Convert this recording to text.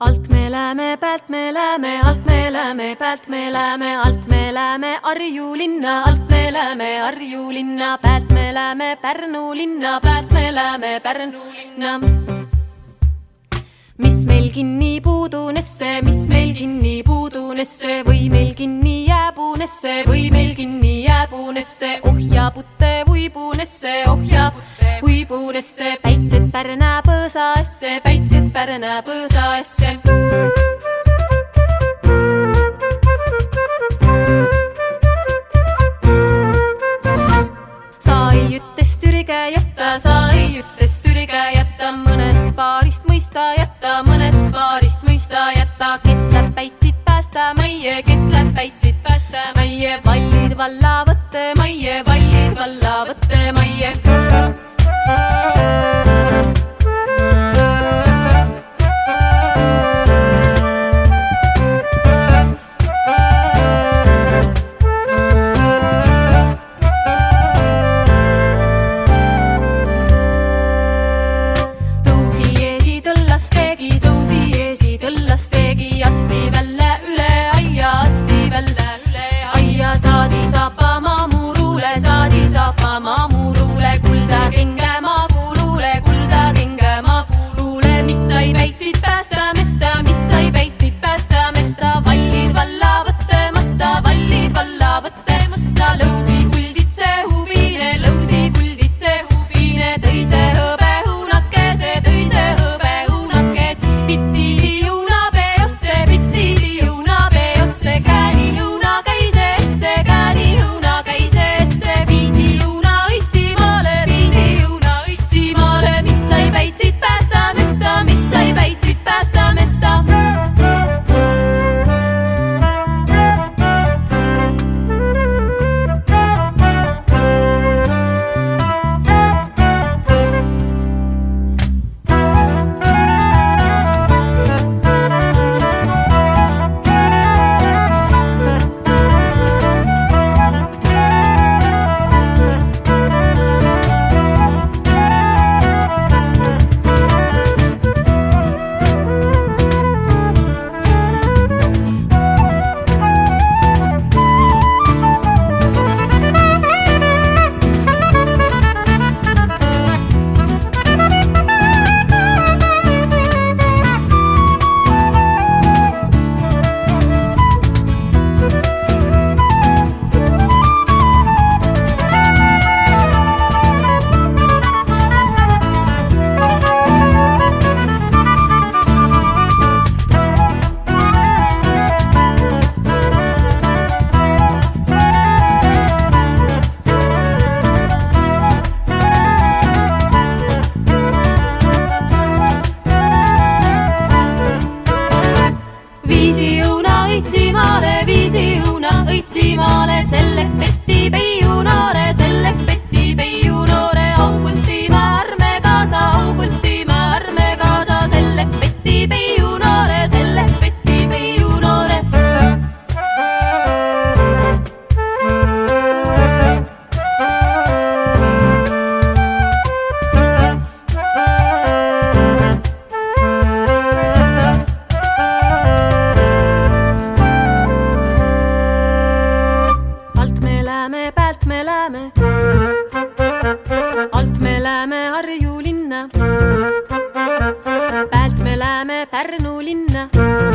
Alt me läheme, pealt me läheme, alt me läheme, pealt me läheme, alt me läheme Harju linna, alt me läheme Harju linna, pealt me läheme Pärnu linna, pealt me läheme Pärnu linna. Mis meil kinni puudunesse, mis meil kinni puudunesse või meil kinni jääbunesse või meil kinni jääbunesse, ohjaputte vuibunesse, ohjaputte vuibunesse, päitsed Pärna põõsaesse, päitsed Pärna põõsaesse. Sai ütest ürge jätta, sai ütest ürge jätta, mõnest paarist mõista jätta, mõnest paarist mõista jätta, kes läheb päitsid päästa meie, kes läheb päitsid päästa meie, vallid valla võtte meie, vallid valla võtte meie. Õitsimaale, sellek petti peiu noore, sellek petti peiu noore, aukultima arme kaasa, aukultima arme kaasa, sellek petti peiu noore, sellek petti peiu noore. Pealt me läheme, alt me läheme Harju linna, pealt me läheme Pärnu linna.